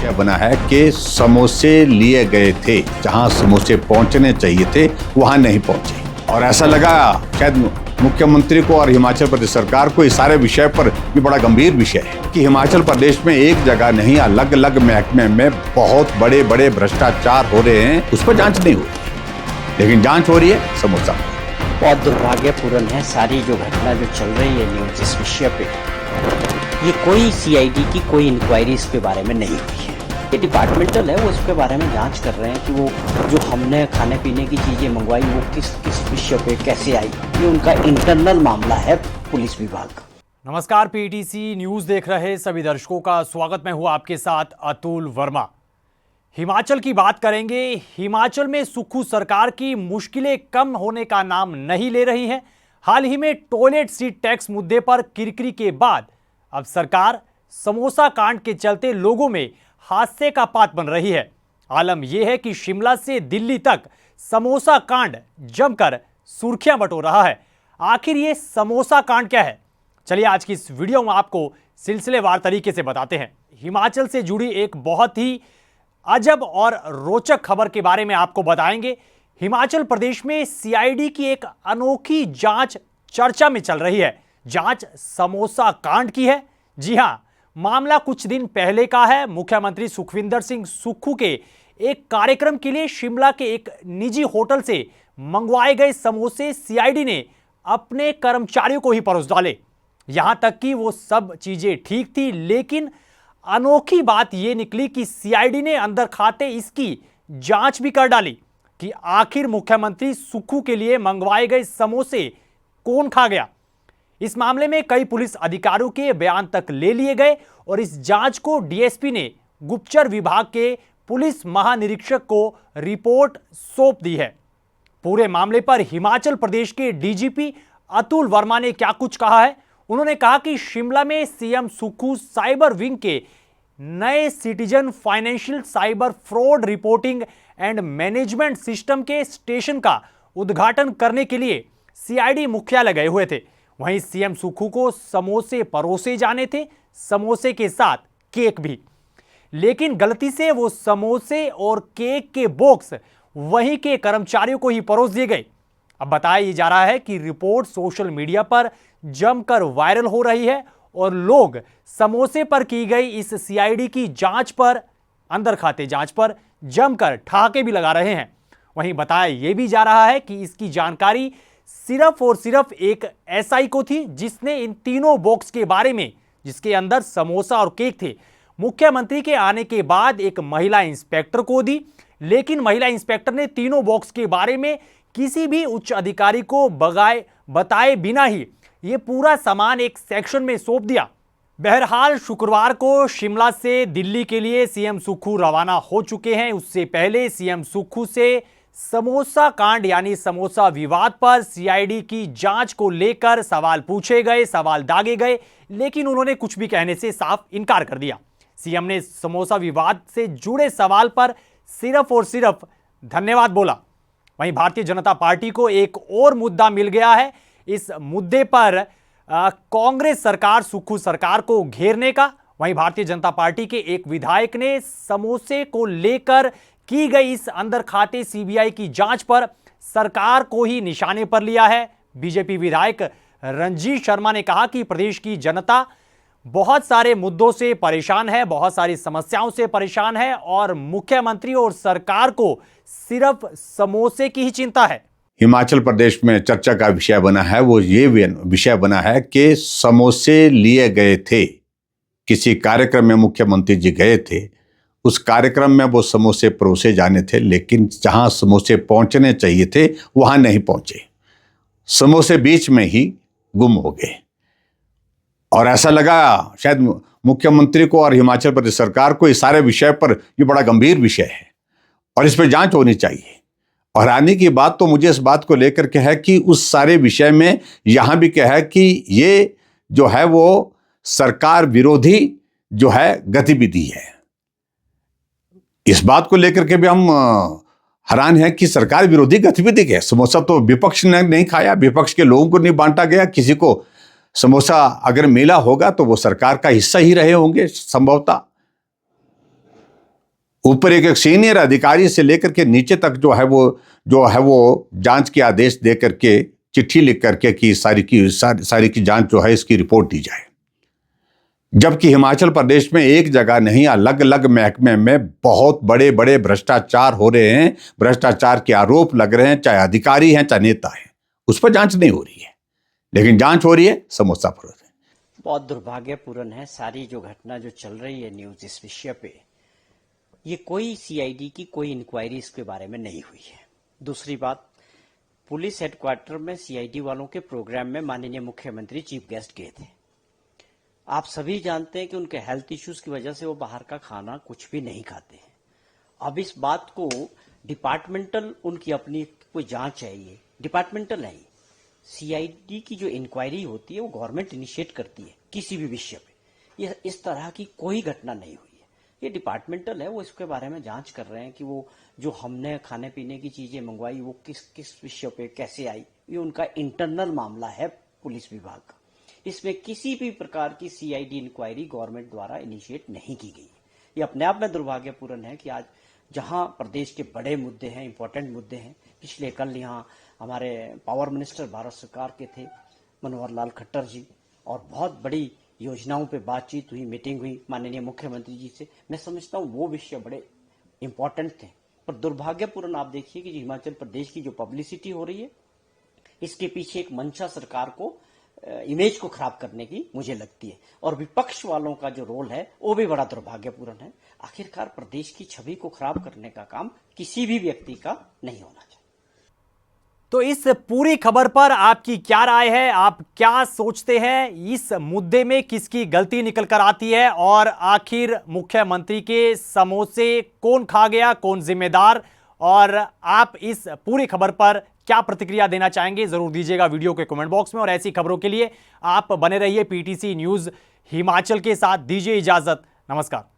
विषय बना है कि समोसे लिए गए थे, जहां समोसे पहुंचने चाहिए थे वहां नहीं पहुंचे। और ऐसा लगा शायद मुख्यमंत्री को और हिमाचल प्रदेश सरकार को इस सारे विषय पर ये बड़ा गंभीर विषय है कि हिमाचल प्रदेश में एक जगह नहीं, अलग अलग महकमे में बहुत बड़े बड़े भ्रष्टाचार हो रहे हैं, उस पर जांच नहीं हो रही, लेकिन जांच हो रही है समोसा। बहुत दुर्भाग्यपूर्ण है सारी जो घटना जो चल रही है न्यूज इस विषय पे। ये कोई सीआईडी की कोई इंक्वायरी इसके बारे में नहीं हुई है। ये डिपार्टमेंटल है, वो इसके बारे में जांच कर रहे हैं कि वो जो हमने खाने पीने की चीज़ें मंगवाई वो किस किस विषय पे कैसे आई। ये उनका इंटरनल मामला है पुलिस विभाग का। नमस्कार, पीटीसी न्यूज़ देख रहे सभी दर्शकों का स्वागत। मैं हूँ आपके साथ अतुल वर्मा। हिमाचल की बात करेंगे। हिमाचल में सुक्खू सरकार की मुश्किलें कम होने का नाम नहीं ले रही हैं। हाल ही में टॉयलेट सीट टैक्स मुद्दे पर किरकिरी के बाद अब सरकार समोसा कांड के चलते लोगों में हादसे का पात्र बन रही है। आलम यह है कि शिमला से दिल्ली तक समोसा कांड जमकर सुर्खियां बटोर रहा है। आखिर ये समोसा कांड क्या है, चलिए आज की इस वीडियो में आपको सिलसिलेवार तरीके से बताते हैं। हिमाचल से जुड़ी एक बहुत ही अजब और रोचक खबर के बारे में आपको बताएंगे। हिमाचल प्रदेश में सीआईडी की एक अनोखी जांच चर्चा में चल रही है। जांच समोसा कांड की है। जी हां, मामला कुछ दिन पहले का है। मुख्यमंत्री सुखविंदर सिंह सुक्खू के एक कार्यक्रम के लिए शिमला के एक निजी होटल से मंगवाए गए समोसे सीआईडी ने अपने कर्मचारियों को ही परोस डाले। यहां तक कि वो सब चीजें ठीक थी, लेकिन अनोखी बात यह निकली कि सीआईडी ने अंदर खाते इसकी जांच भी कर डाली कि आखिर मुख्यमंत्री सुक्खू के लिए मंगवाए गए समोसे कौन खा गया। इस मामले में कई पुलिस अधिकारियों के बयान तक ले लिए गए और इस जांच को डीएसपी ने गुप्तचर विभाग के पुलिस महानिरीक्षक को रिपोर्ट सौंप दी है। पूरे मामले पर हिमाचल प्रदेश के डीजीपी अतुल वर्मा ने क्या कुछ कहा है। उन्होंने कहा कि शिमला में सीएम सुक्खू साइबर विंग के नए citizen financial cyber fraud reporting and management system के स्टेशन का उद्घाटन करने के लिए सीआईडी मुख्यालय गए हुए थे। वहीं सीएम सुक्खू को समोसे परोसे जाने थे, समोसे के साथ केक भी, लेकिन गलती से वो समोसे और केक के बॉक्स वहीं के कर्मचारियों को ही परोस दिए गए। अब बताया जा रहा है कि रिपोर्ट सोशल मीडिया पर जमकर वायरल हो रही है और लोग समोसे पर की गई इस सीआईडी की जांच पर, अंदर खाते जांच पर जमकर ठहाके भी लगा रहे हैं। वहीं बताया यह भी जा रहा है कि इसकी जानकारी सिर्फ और सिर्फ एक एसआई को थी, जिसने इन तीनों बॉक्स के बारे में, जिसके अंदर समोसा और केक थे, मुख्यमंत्री के आने के बाद एक महिला इंस्पेक्टर को दी। लेकिन महिला इंस्पेक्टर ने तीनों बॉक्स के बारे में किसी भी उच्च अधिकारी को बताए बिना ही ये पूरा सामान एक सेक्शन में सौंप दिया। बहरहाल शुक्रवार को शिमला से दिल्ली के लिए सीएम सुक्खू रवाना हो चुके हैं। उससे पहले सीएम सुक्खू से समोसा कांड यानी समोसा विवाद पर सीआईडी की जांच को लेकर सवाल पूछे गए, सवाल दागे गए, लेकिन उन्होंने कुछ भी कहने से साफ इनकार कर दिया। सीएम ने समोसा विवाद से जुड़े सवाल पर सिर्फ और सिर्फ धन्यवाद बोला। वहीं भारतीय जनता पार्टी को एक और मुद्दा मिल गया है। इस मुद्दे पर कांग्रेस सरकार सुक्खू सरकार को घेरने का। वहीं भारतीय जनता पार्टी के एक विधायक ने समोसे को लेकर की गई इस अंदर खाते सीबीआई की जांच पर सरकार को ही निशाने पर लिया है। बीजेपी विधायक रंजीत शर्मा ने कहा कि प्रदेश की जनता बहुत सारे मुद्दों से परेशान है, बहुत सारी समस्याओं से परेशान है और मुख्यमंत्री और सरकार को सिर्फ समोसे की ही चिंता है। हिमाचल प्रदेश में चर्चा का विषय बना है, वो ये विषय बना है कि समोसे लिए गए थे। किसी कार्यक्रम में मुख्यमंत्री जी गए थे, उस कार्यक्रम में वो समोसे परोसे जाने थे, लेकिन जहां समोसे पहुंचने चाहिए थे वहां नहीं पहुंचे। समोसे बीच में ही गुम हो गए और ऐसा लगा शायद मुख्यमंत्री को और हिमाचल प्रदेश सरकार को इस सारे विषय पर ये बड़ा गंभीर विषय है और इस पर जांच होनी चाहिए। और आने की बात तो मुझे इस बात को लेकर के है कि उस सारे विषय में यहां भी क्या है कि ये जो है वो सरकार विरोधी जो है गतिविधि है। इस बात को लेकर के भी हम हैरान हैं कि सरकार विरोधी गतिविधि है। समोसा तो विपक्ष ने नहीं खाया, विपक्ष के लोगों को नहीं बांटा गया। किसी को समोसा अगर मिला होगा तो वो सरकार का हिस्सा ही रहे होंगे संभवतः। ऊपर एक सीनियर अधिकारी से लेकर के नीचे तक जो है वो जांच के आदेश दे करके, चिट्ठी लिख करके कि सारी की जांच जो है इसकी रिपोर्ट दी जाए। जबकि हिमाचल प्रदेश में एक जगह नहीं, अलग अलग महकमे में बहुत बड़े बड़े भ्रष्टाचार हो रहे हैं, भ्रष्टाचार के आरोप लग रहे हैं, चाहे अधिकारी हैं चाहे नेता हैं, उस पर जांच नहीं हो रही है, लेकिन जांच हो रही है समोसापुर में। बहुत दुर्भाग्यपूर्ण है सारी जो घटना जो चल रही है न्यूज इस विषय पे, ये कोई सीआईडी की कोई इंक्वायरी इसके बारे में नहीं हुई है। दूसरी बात, पुलिस हेडक्वार्टर में सीआईडी वालों के प्रोग्राम में माननीय मुख्यमंत्री चीफ गेस्ट गए थे। आप सभी जानते हैं कि उनके हेल्थ इश्यूज की वजह से वो बाहर का खाना कुछ भी नहीं खाते हैं। अब इस बात को डिपार्टमेंटल, उनकी अपनी कोई जांच चाहिए, डिपार्टमेंटल नहीं, सीआईडी की जो इंक्वायरी होती है वो गवर्नमेंट इनिशिएट करती है किसी भी विषय पे। ये इस तरह की कोई घटना नहीं हुई है, ये डिपार्टमेंटल है, वो इसके बारे में जांच कर रहे हैं कि वो जो हमने खाने पीने की चीजें मंगवाई वो किस किस विषय पे कैसे आई, ये उनका इंटरनल मामला है पुलिस विभाग का। इसमें किसी भी प्रकार की सीआईडी इंक्वायरी गवर्नमेंट द्वारा इनिशिएट नहीं की गई है। ये अपने आप में दुर्भाग्यपूर्ण है कि आज जहां प्रदेश के बड़े मुद्दे हैं, इंपॉर्टेंट मुद्दे हैं, पिछले कल यहाँ हमारे पावर मिनिस्टर भारत सरकार के थे मनोहर लाल खट्टर जी, और बहुत बड़ी योजनाओं पे बातचीत हुई, मीटिंग हुई माननीय मुख्यमंत्री जी से। मैं समझता हूँ वो विषय बड़े इंपॉर्टेंट थे, पर दुर्भाग्यपूर्ण आप देखिए कि हिमाचल प्रदेश की जो पब्लिसिटी हो रही है, इसके पीछे एक मंशा सरकार को इमेज को खराब करने की मुझे लगती है, और विपक्ष वालों का जो रोल है वो भी बड़ा दुर्भाग्यपूर्ण है। आखिरकार प्रदेश की छवि को खराब करने का काम किसी भी व्यक्ति का नहीं होना चाहिए। तो इस पूरी खबर पर आपकी क्या राय है? आप क्या सोचते हैं? इस मुद्दे में किसकी गलती निकल कर आती है, और आखिर मुख्यमंत्री के समोसे कौन खा गया, कौन जिम्मेदार? और आप इस पूरी खबर पर क्या प्रतिक्रिया देना चाहेंगे, जरूर दीजिएगा वीडियो के कमेंट बॉक्स में। और ऐसी खबरों के लिए आप बने रहिए पीटीसी न्यूज हिमाचल के साथ। दीजिए इजाजत, नमस्कार।